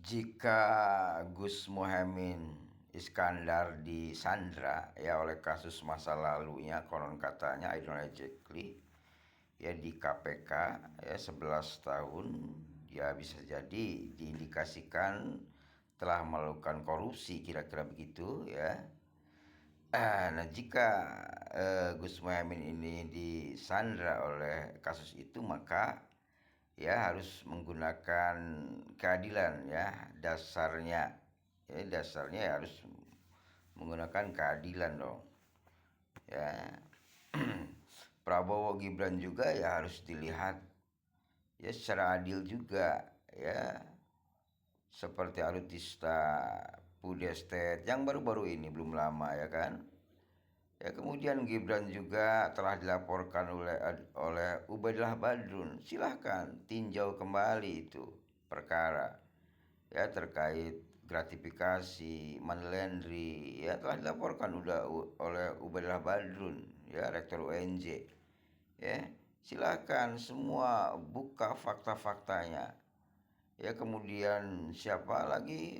Jika Gus Muhaimin Iskandar disandra ya oleh kasus masa lalunya, konon katanya allegedly ya di KPK ya 11 tahun, ya bisa jadi diindikasikan telah melakukan korupsi, kira-kira begitu ya. Nah, jika Gus Muhaimin ini disandra oleh kasus itu, maka ya harus menggunakan keadilan ya, dasarnya ya harus menggunakan keadilan dong ya. Prabowo Gibran juga ya harus dilihat ya secara adil juga ya, seperti alutista Pudestet yang baru-baru ini, belum lama ya kan. Ya, kemudian Gibran juga telah dilaporkan oleh Ubaidillah Badrun. Silahkan tinjau kembali itu perkara ya terkait gratifikasi money laundry, ya telah dilaporkan oleh Ubaidillah Badrun ya, rektor UNJ ya. Silahkan semua buka fakta-faktanya ya. Kemudian siapa lagi,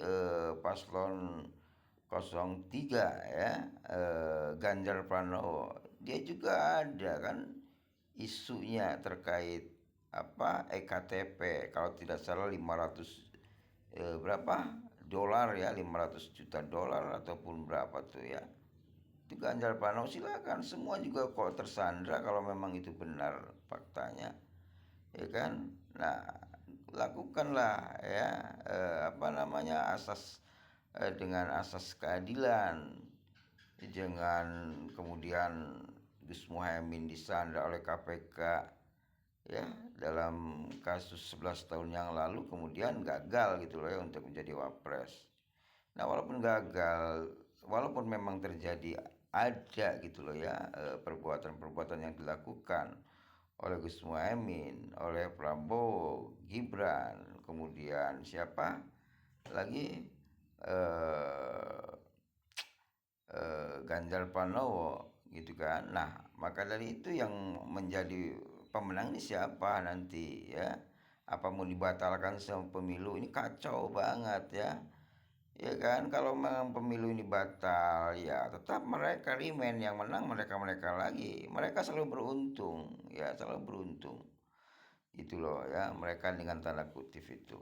paslon 03 ya, Ganjar Pranowo, dia juga ada kan isunya terkait apa EKTP, kalau tidak salah 500 berapa dolar ya, 500 juta dolar ataupun berapa tuh ya, itu Ganjar Pranowo. Silakan semua juga kok tersandra kalau memang itu benar faktanya ya kan. Nah, lakukanlah ya, apa namanya, dengan asas keadilan. Jangan kemudian Gus Muhaimin disandra oleh KPK ya dalam kasus 11 tahun yang lalu, kemudian gagal gitu loh ya untuk menjadi wapres. Nah, walaupun gagal, walaupun memang terjadi ada gitu loh ya, perbuatan-perbuatan yang dilakukan oleh Gus Muhaimin, oleh Prabowo, Gibran, kemudian siapa lagi, eh, Ganjar Pranowo gitu kan. Nah, maka dari itu yang menjadi pemenang ini siapa nanti ya? Apa mau dibatalkan sama pemilu? Ini kacau banget ya. Ya kan, kalau memang pemilu ini batal ya tetap mereka remain, yang menang mereka-mereka lagi. Mereka selalu beruntung ya, selalu beruntung. Itu loh ya, mereka dengan tanda kutip itu.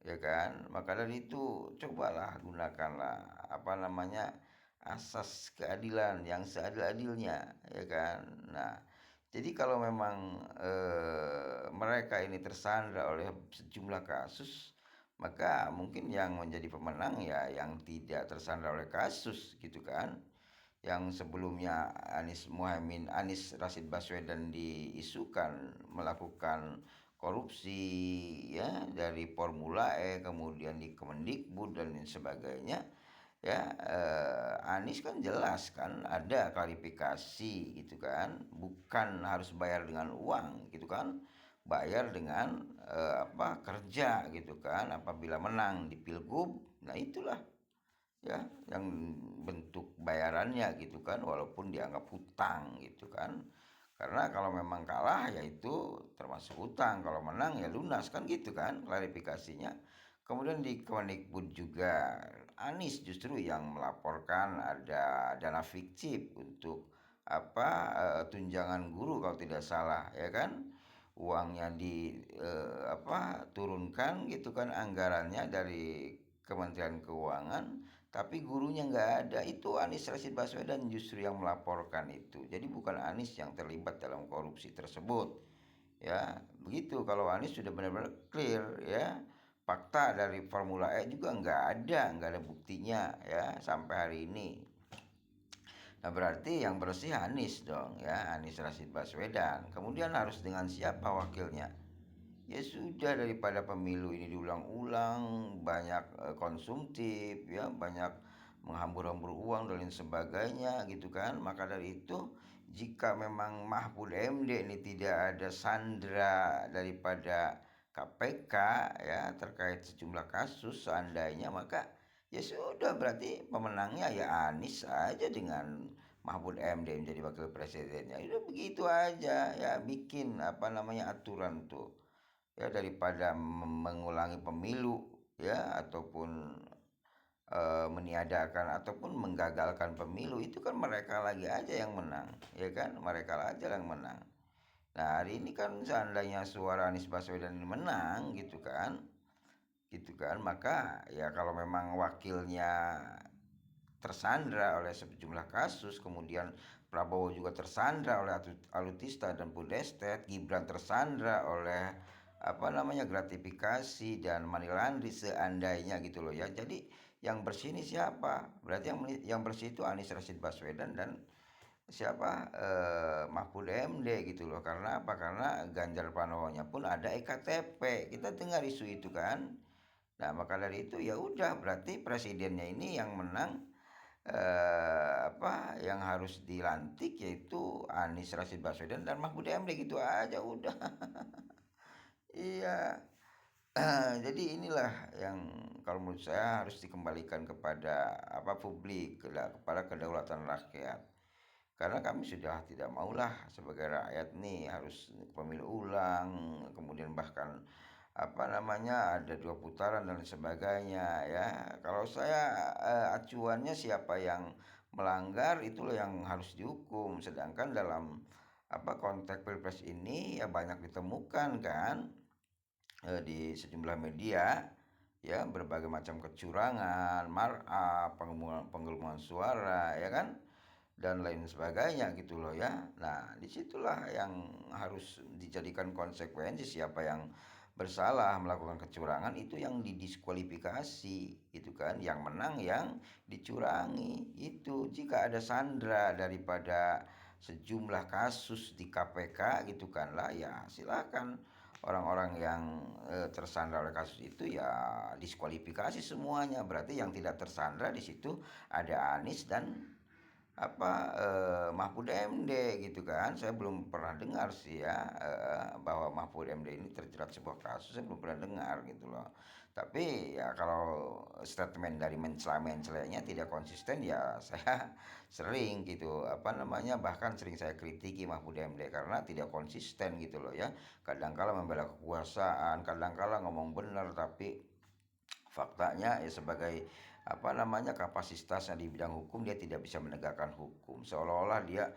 Ya kan? Maka dari itu cobalah gunakanlah apa namanya, asas keadilan yang seadil-adilnya ya kan. Nah, jadi kalau memang mereka ini tersandra oleh sejumlah kasus, maka mungkin yang menjadi pemenang ya yang tidak tersandra oleh kasus gitu kan. Yang sebelumnya Anies Rashid Baswedan diisukan melakukan korupsi ya, dari Formula E kemudian di Kemendikbud dan lain sebagainya ya. Anies kan jelas kan ada klarifikasi gitu kan, bukan harus bayar dengan uang gitu kan, bayar dengan apa, kerja gitu kan, apabila menang di Pilgub. Nah, itulah ya yang bentuk bayarannya gitu kan, walaupun dianggap hutang gitu kan. Karena kalau memang kalah ya itu termasuk hutang, kalau menang ya lunas kan gitu kan klarifikasinya. Kemudian di Kemendikbud juga Anies justru yang melaporkan ada dana fiktif untuk apa, tunjangan guru kalau tidak salah ya kan. Uangnya di apa, turunkan gitu kan anggarannya dari Kementerian Keuangan, tapi gurunya nggak ada. Itu Anies Rashid Baswedan justru yang melaporkan itu. Jadi bukan Anies yang terlibat dalam korupsi tersebut. Ya, begitu. Kalau Anies sudah benar-benar clear ya. Fakta dari Formula E juga nggak ada buktinya ya sampai hari ini. Nah, berarti yang bersih Anies dong ya, Anies Rashid Baswedan. Kemudian harus dengan siapa wakilnya? Ya sudah, daripada pemilu ini diulang-ulang, banyak konsumtif ya, banyak menghambur-hambur uang dan lain sebagainya gitu kan. Maka dari itu, jika memang Mahfud MD ini tidak ada sandra daripada KPK ya terkait sejumlah kasus seandainya, maka ya sudah, berarti pemenangnya ya Anies aja dengan Mahfud MD menjadi wakil presidennya. Udah begitu aja ya, bikin apa namanya aturan tuh ya, daripada mengulangi pemilu ya ataupun meniadakan ataupun menggagalkan pemilu, itu kan mereka lagi aja yang menang, ya kan, mereka aja yang menang. Nah, hari ini kan seandainya suara Anies Baswedan ini menang gitu kan, maka ya kalau memang wakilnya tersandra oleh sejumlah kasus, kemudian Prabowo juga tersandra oleh alutista dan pudestet, Gibran tersandra oleh apa namanya gratifikasi dan money laundry seandainya gitu loh ya. Jadi yang bersih ini siapa? Berarti yang bersih itu Anies Rashid Baswedan dan siapa, Mahfud MD gitu loh. Karena apa? Karena Ganjar Pranowonya pun ada EKTP. Kita dengar isu itu kan. Nah, maka dari itu ya udah berarti presidennya ini yang menang, yang harus dilantik yaitu Anies Rashid Baswedan dan Mahfud MD, gitu aja udah. Iya. Jadi inilah yang kalau menurut saya harus dikembalikan kepada publik, kepada kedaulatan rakyat. Karena kami sudah tidak maulah sebagai rakyat nih harus pemilu ulang, kemudian bahkan ada 2 putaran dan sebagainya ya. Kalau saya, acuannya siapa yang melanggar itulah yang harus dihukum. Sedangkan dalam konteks Pilpres ini ya banyak ditemukan kan, di sejumlah media ya, berbagai macam kecurangan, markup, penggelembungan suara ya kan, dan lain sebagainya gitu loh ya. Nah, disitulah yang harus dijadikan konsekuensi, siapa yang bersalah melakukan kecurangan itu yang didiskualifikasi gitu kan, yang menang yang dicurangi. Itu jika ada sandra daripada sejumlah kasus di KPK gitu kan lah, ya silakan orang-orang yang tersandra oleh kasus itu ya diskualifikasi semuanya. Berarti yang tidak tersandra di situ ada Anies dan Mahfud MD gitu kan. Saya belum pernah dengar sih ya, bahwa Mahfud MD ini terjerat sebuah kasus, saya belum pernah dengar gitu loh. Tapi ya kalau statement dari mencela-mencelanya tidak konsisten ya saya sering gitu bahkan sering saya kritiki Mahfud MD karena tidak konsisten gitu loh ya. Kadangkala membela kekuasaan, kadangkala ngomong benar tapi faktanya ya sebagai kapasitasnya di bidang hukum dia tidak bisa menegakkan hukum, seolah-olah dia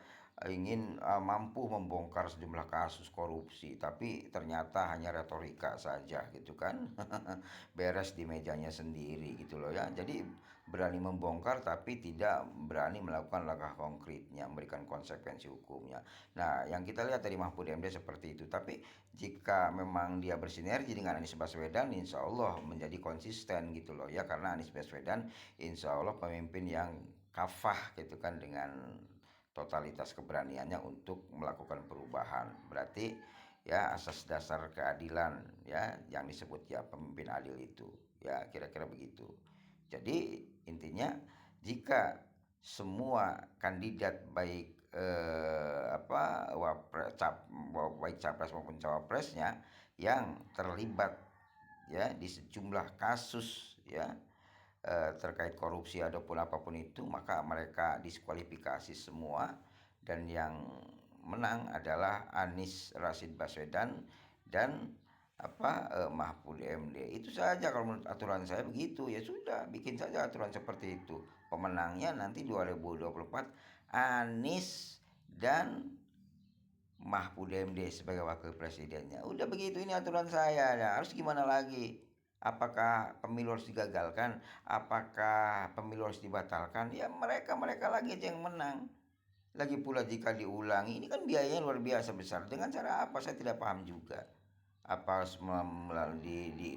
ingin mampu membongkar sejumlah kasus korupsi, tapi ternyata hanya retorika saja gitu kan. Beres di mejanya sendiri gitu loh ya. Jadi berani membongkar tapi tidak berani melakukan langkah konkretnya, memberikan konsekuensi hukumnya. Nah, yang kita lihat dari Mahfud MD seperti itu. Tapi jika memang dia bersinergi dengan Anies Baswedan, insya Allah menjadi konsisten gitu loh ya. Karena Anies Baswedan insya Allah pemimpin yang kafah gitu kan, dengan totalitas keberaniannya untuk melakukan perubahan. Berarti ya asas dasar keadilan ya yang disebut ya pemimpin adil itu ya, kira-kira begitu. Jadi intinya jika semua kandidat baik baik capres maupun cawapresnya yang terlibat ya di sejumlah kasus ya, terkait korupsi ataupun apapun itu, maka mereka diskualifikasi semua dan yang menang adalah Anies Rashid Baswedan dan Mahfud MD. Itu saja kalau menurut aturan saya begitu. Ya sudah, bikin saja aturan seperti itu. Pemenangnya nanti 2024 Anies dan Mahfud MD sebagai wakil presidennya. Udah begitu, ini aturan saya. Nah, harus gimana lagi? Apakah pemilu harus digagalkan? Apakah pemilu harus dibatalkan? Ya mereka lagi aja yang menang. Lagi pula jika diulangi, ini kan biayanya luar biasa besar. Dengan cara apa? Saya tidak paham juga. Apa harus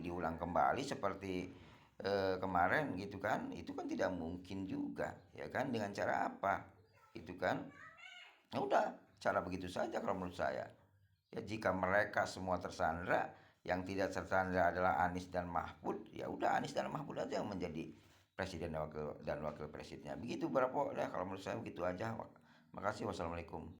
diulang kembali seperti kemarin gitu kan? Itu kan tidak mungkin juga, ya kan? Dengan cara apa? Itu kan? Ya udah, cara begitu saja kalau menurut saya. Ya jika mereka semua tersandra, yang tidak tersandra adalah Anies dan Mahfud, ya udah Anies dan Mahfud aja yang menjadi presiden dan wakil presidennya. Begitu berapa ya, kalau menurut saya begitu aja. Makasih, wassalamualaikum.